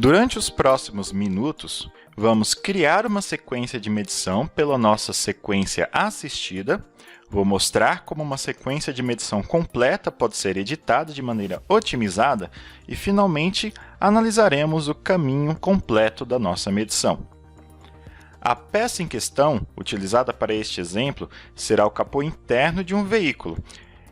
Durante os próximos minutos, vamos criar uma sequência de medição pela nossa sequência assistida. Vou mostrar como uma sequência de medição completa pode ser editada de maneira otimizada e, finalmente, analisaremos o caminho completo da nossa medição. A peça em questão, utilizada para este exemplo, será o capô interno de um veículo,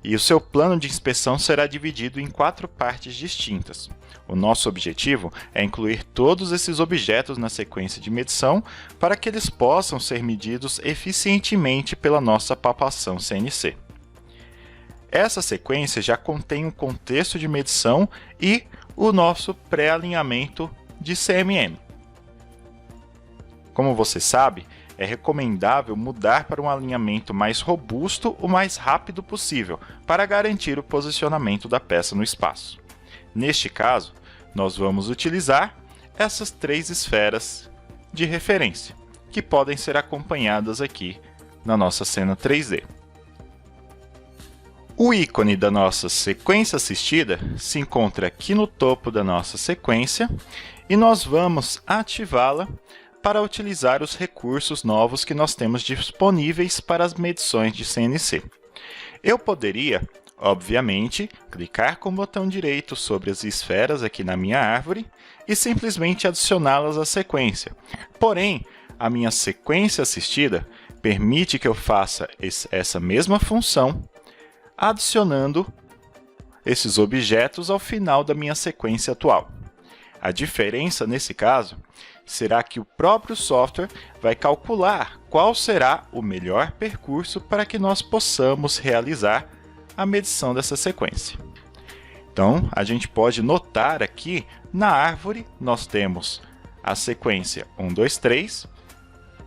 e o seu plano de inspeção será dividido em 4 partes distintas. O nosso objetivo é incluir todos esses objetos na sequência de medição para que eles possam ser medidos eficientemente pela nossa palpação CNC. Essa sequência já contém um contexto de medição e o nosso pré-alinhamento de CMM. Como você sabe, é recomendável mudar para um alinhamento mais robusto o mais rápido possível para garantir o posicionamento da peça no espaço. Neste caso, nós vamos utilizar essas 3 esferas de referência, que podem ser acompanhadas aqui na nossa cena 3D. O ícone da nossa sequência assistida se encontra aqui no topo da nossa sequência e nós vamos ativá-la para utilizar os recursos novos que nós temos disponíveis para as medições de CNC. Eu poderia, obviamente, clicar com o botão direito sobre as esferas aqui na minha árvore e simplesmente adicioná-las à sequência. Porém, a minha sequência assistida permite que eu faça essa mesma função, adicionando esses objetos ao final da minha sequência atual. A diferença, nesse caso, será que o próprio software vai calcular qual será o melhor percurso para que nós possamos realizar a medição dessa sequência. Então, a gente pode notar aqui, na árvore, nós temos a sequência 1, 2, 3,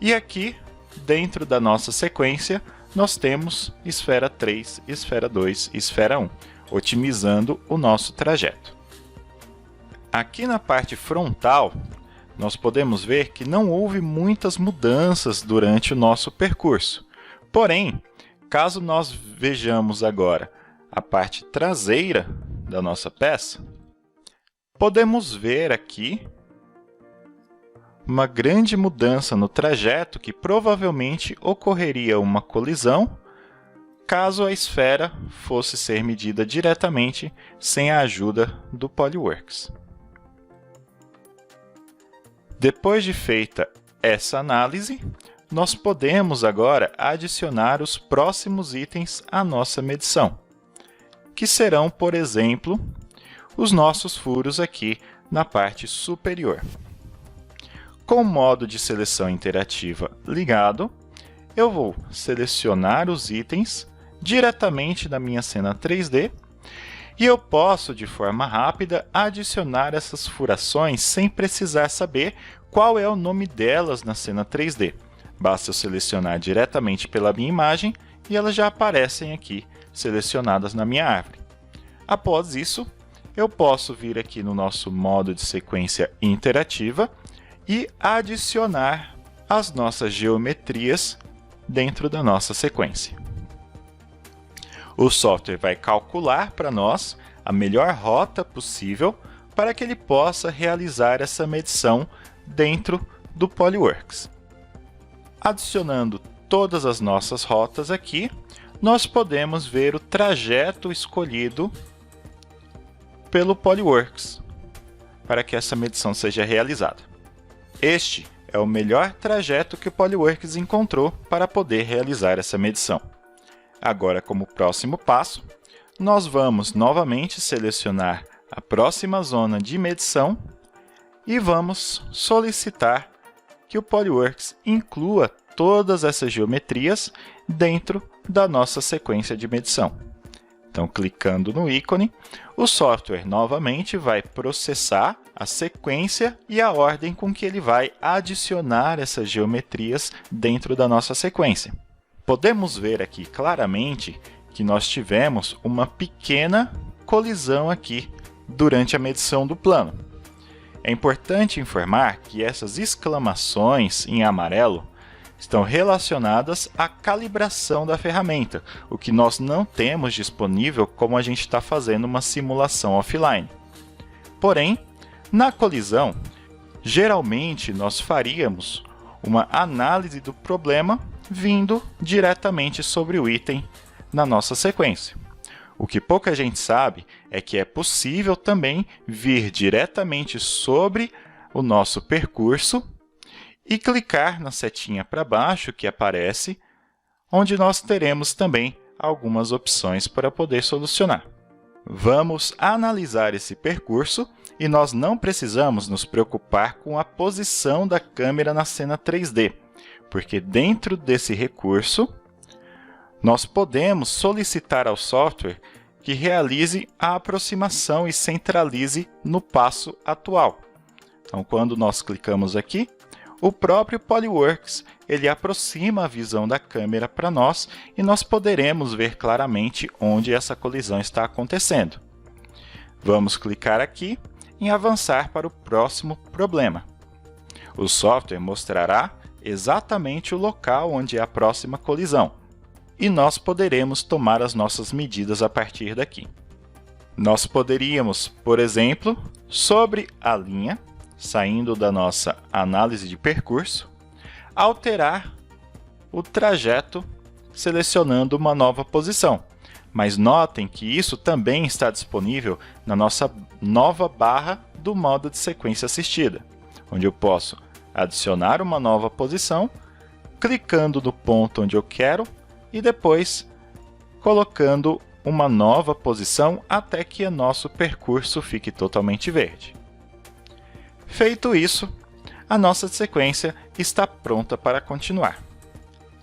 e aqui, dentro da nossa sequência, nós temos esfera 3, esfera 2 e esfera 1, otimizando o nosso trajeto. Aqui na parte frontal, nós podemos ver que não houve muitas mudanças durante o nosso percurso. Porém, caso nós vejamos agora a parte traseira da nossa peça, podemos ver aqui uma grande mudança no trajeto que provavelmente ocorreria uma colisão caso a esfera fosse ser medida diretamente sem a ajuda do PolyWorks. Depois de feita essa análise, nós podemos agora adicionar os próximos itens à nossa medição, que serão, por exemplo, os nossos furos aqui na parte superior. Com o modo de seleção interativa ligado, eu vou selecionar os itens diretamente da minha cena 3D e eu posso, de forma rápida, adicionar essas furações sem precisar saber qual é o nome delas na cena 3D. Basta eu selecionar diretamente pela minha imagem e elas já aparecem aqui, selecionadas na minha árvore. Após isso, eu posso vir aqui no nosso modo de sequência interativa e adicionar as nossas geometrias dentro da nossa sequência. O software vai calcular para nós a melhor rota possível para que ele possa realizar essa medição dentro do PolyWorks. Adicionando todas as nossas rotas aqui, nós podemos ver o trajeto escolhido pelo PolyWorks para que essa medição seja realizada. Este é o melhor trajeto que o PolyWorks encontrou para poder realizar essa medição. Agora, como próximo passo, nós vamos novamente selecionar a próxima zona de medição e vamos solicitar que o PolyWorks inclua todas essas geometrias dentro da nossa sequência de medição. Então, clicando no ícone, o software novamente vai processar a sequência e a ordem com que ele vai adicionar essas geometrias dentro da nossa sequência. Podemos ver aqui claramente que nós tivemos uma pequena colisão aqui durante a medição do plano. É importante informar que essas exclamações em amarelo estão relacionadas à calibração da ferramenta, o que nós não temos disponível como a gente está fazendo uma simulação offline. Porém, na colisão, Geralmente, nós faríamos uma análise do problema vindo diretamente sobre o item na nossa sequência. O que pouca gente sabe é que é possível também vir diretamente sobre o nosso percurso e clicar na setinha para baixo que aparece, onde nós teremos também algumas opções para poder solucionar. Vamos analisar esse percurso e nós não precisamos nos preocupar com a posição da câmera na cena 3D, porque dentro desse recurso, nós podemos solicitar ao software que realize a aproximação e centralize no passo atual. Então, quando nós clicamos aqui, o próprio Polyworks ele aproxima a visão da câmera para nós e nós poderemos ver claramente onde essa colisão está acontecendo. Vamos clicar aqui em avançar para o próximo problema. O software mostrará exatamente o local onde é a próxima colisão e nós poderemos tomar as nossas medidas a partir daqui. Nós poderíamos, por exemplo, sobre a linha, saindo da nossa análise de percurso, alterar o trajeto selecionando uma nova posição. Mas notem que isso também está disponível na nossa nova barra do modo de sequência assistida, onde eu posso adicionar uma nova posição, clicando no ponto onde eu quero e depois colocando uma nova posição até que o nosso percurso fique totalmente verde. Feito isso, a nossa sequência está pronta para continuar.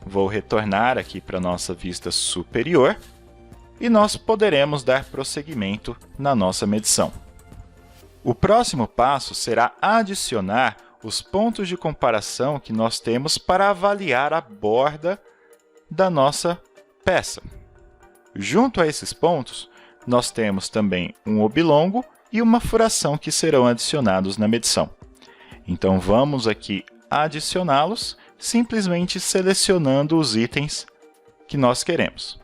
Vou retornar aqui para a nossa vista superior e nós poderemos dar prosseguimento na nossa medição. O próximo passo será adicionar os pontos de comparação que nós temos para avaliar a borda da nossa peça. Junto a esses pontos, nós temos também um oblongo e uma furação que serão adicionados na medição. Então, vamos aqui adicioná-los, simplesmente selecionando os itens que nós queremos.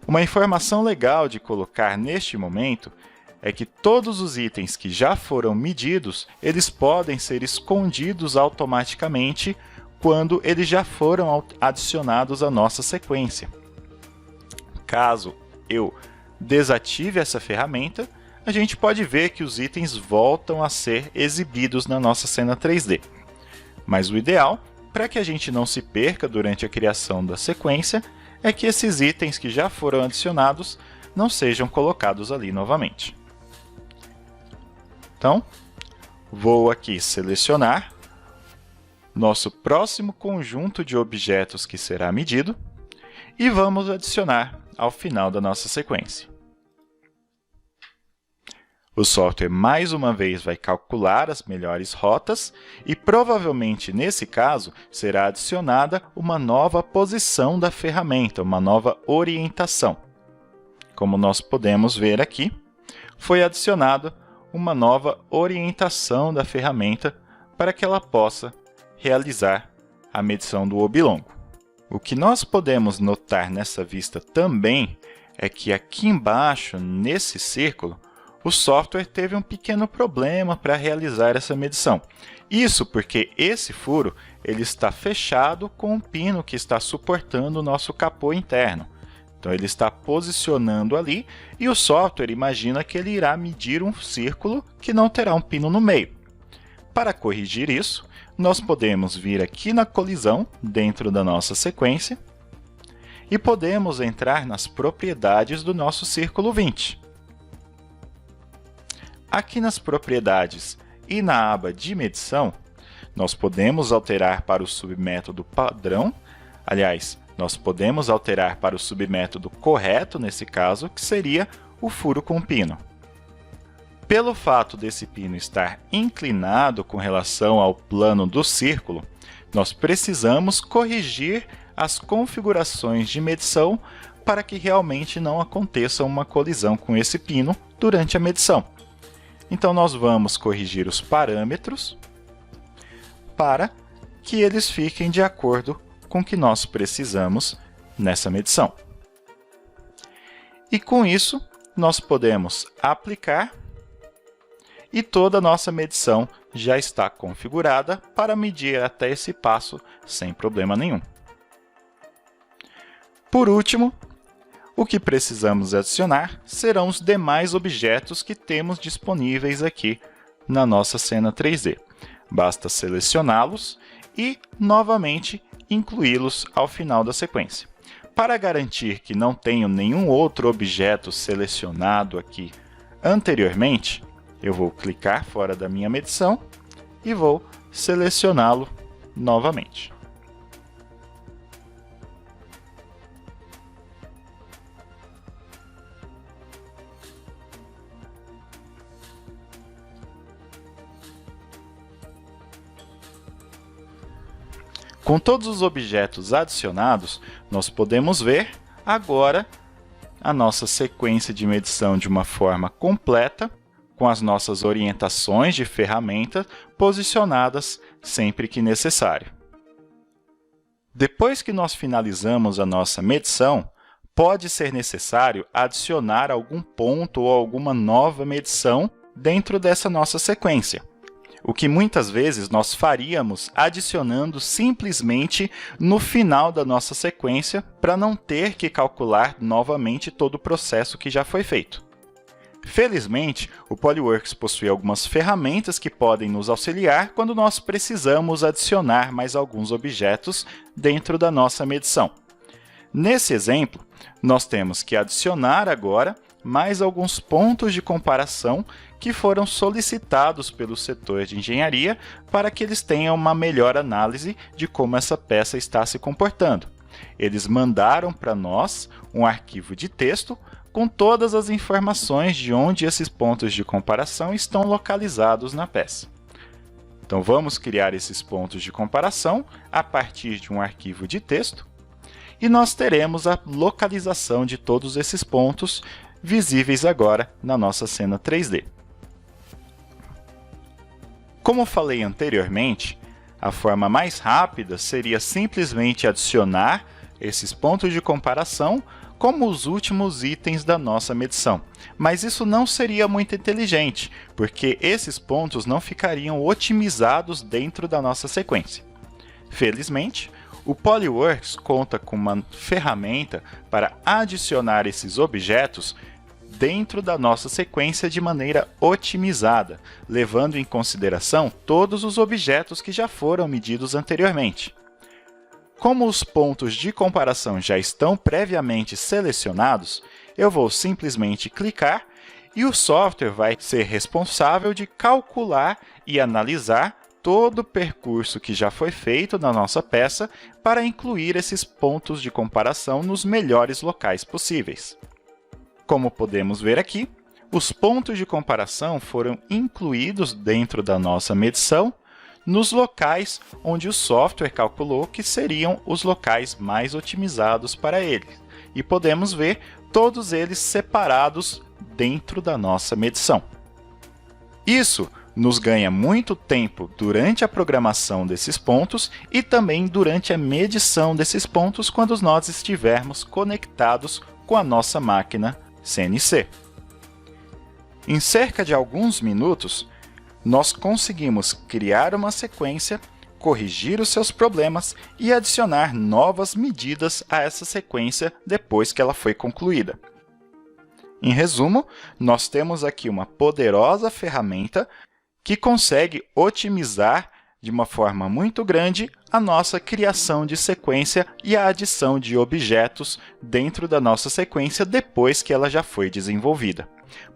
Uma informação legal de colocar neste momento é que todos os itens que já foram medidos, eles podem ser escondidos automaticamente quando eles já foram adicionados à nossa sequência. Caso eu desative essa ferramenta, a gente pode ver que os itens voltam a ser exibidos na nossa cena 3D. Mas o ideal, para que a gente não se perca durante a criação da sequência, é que esses itens que já foram adicionados não sejam colocados ali novamente. Então, vou aqui selecionar nosso próximo conjunto de objetos que será medido e vamos adicionar ao final da nossa sequência. O software mais uma vez vai calcular as melhores rotas e provavelmente nesse caso será adicionada uma nova posição da ferramenta, uma nova orientação. Como nós podemos ver aqui, foi adicionada uma nova orientação da ferramenta para que ela possa realizar a medição do oblongo. O que nós podemos notar nessa vista também é que aqui embaixo, nesse círculo, o software teve um pequeno problema para realizar essa medição. Isso porque esse furo ele está fechado com um pino que está suportando o nosso capô interno. Então ele está posicionando ali e o software imagina que ele irá medir um círculo que não terá um pino no meio. Para corrigir isso, nós podemos vir aqui na colisão, dentro da nossa sequência, e podemos entrar nas propriedades do nosso círculo 20. Aqui nas propriedades e na aba de medição, nós podemos alterar para o submétodo padrão, aliás, nós podemos alterar para o submétodo correto nesse caso, que seria o furo com pino. Pelo fato desse pino estar inclinado com relação ao plano do círculo, nós precisamos corrigir as configurações de medição para que realmente não aconteça uma colisão com esse pino durante a medição. Então, nós vamos corrigir os parâmetros para que eles fiquem de acordo com o que nós precisamos nessa medição. E com isso, nós podemos aplicar e toda a nossa medição já está configurada para medir até esse passo sem problema nenhum. Por último, o que precisamos adicionar serão os demais objetos que temos disponíveis aqui na nossa cena 3D. Basta selecioná-los e, novamente, incluí-los ao final da sequência. Para garantir que não tenho nenhum outro objeto selecionado aqui anteriormente, eu vou clicar fora da minha medição e vou selecioná-lo novamente. Com todos os objetos adicionados, nós podemos ver agora a nossa sequência de medição de uma forma completa, com as nossas orientações de ferramenta posicionadas sempre que necessário. Depois que nós finalizamos a nossa medição, pode ser necessário adicionar algum ponto ou alguma nova medição dentro dessa nossa sequência. O que muitas vezes nós faríamos adicionando simplesmente no final da nossa sequência para não ter que calcular novamente todo o processo que já foi feito. Felizmente, o Polyworks possui algumas ferramentas que podem nos auxiliar quando nós precisamos adicionar mais alguns objetos dentro da nossa medição. Nesse exemplo, nós temos que adicionar agora mais alguns pontos de comparação que foram solicitados pelo setor de engenharia para que eles tenham uma melhor análise de como essa peça está se comportando. Eles mandaram para nós um arquivo de texto com todas as informações de onde esses pontos de comparação estão localizados na peça. Então vamos criar esses pontos de comparação a partir de um arquivo de texto e nós teremos a localização de todos esses pontos visíveis agora na nossa cena 3D. Como falei anteriormente, a forma mais rápida seria simplesmente adicionar esses pontos de comparação como os últimos itens da nossa medição. Mas isso não seria muito inteligente, porque esses pontos não ficariam otimizados dentro da nossa sequência. Felizmente, o Polyworks conta com uma ferramenta para adicionar esses objetos dentro da nossa sequência de maneira otimizada, levando em consideração todos os objetos que já foram medidos anteriormente. Como os pontos de comparação já estão previamente selecionados, eu vou simplesmente clicar e o software vai ser responsável de calcular e analisar todo o percurso que já foi feito na nossa peça para incluir esses pontos de comparação nos melhores locais possíveis. Como podemos ver aqui, os pontos de comparação foram incluídos dentro da nossa medição nos locais onde o software calculou que seriam os locais mais otimizados para ele. E podemos ver todos eles separados dentro da nossa medição. Isso nos ganha muito tempo durante a programação desses pontos e também durante a medição desses pontos quando nós estivermos conectados com a nossa máquina CNC. Em cerca de alguns minutos, nós conseguimos criar uma sequência, corrigir os seus problemas e adicionar novas medidas a essa sequência depois que ela foi concluída. Em resumo, nós temos aqui uma poderosa ferramenta que consegue otimizar de uma forma muito grande a nossa criação de sequência e a adição de objetos dentro da nossa sequência depois que ela já foi desenvolvida.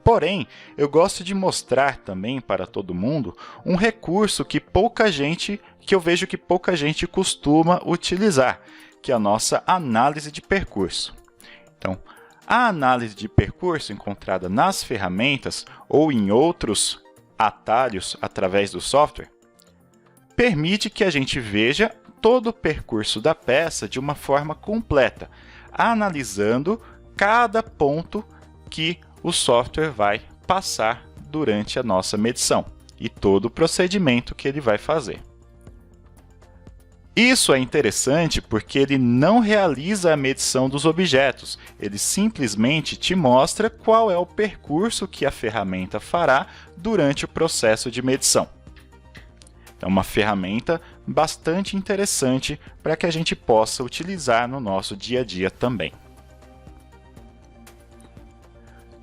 Porém, eu gosto de mostrar também para todo mundo um recurso que eu vejo que pouca gente costuma utilizar, que é a nossa análise de percurso. Então, a análise de percurso encontrada nas ferramentas ou em outros atalhos através do software permite que a gente veja todo o percurso da peça de uma forma completa, analisando cada ponto que o software vai passar durante a nossa medição e todo o procedimento que ele vai fazer. Isso é interessante porque ele não realiza a medição dos objetos, ele simplesmente te mostra qual é o percurso que a ferramenta fará durante o processo de medição. É uma ferramenta bastante interessante para que a gente possa utilizar no nosso dia a dia também.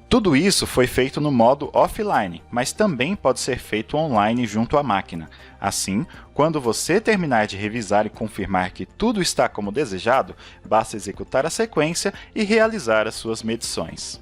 Tudo isso foi feito no modo offline, mas também pode ser feito online junto à máquina. Assim, quando você terminar de revisar e confirmar que tudo está como desejado, basta executar a sequência e realizar as suas medições.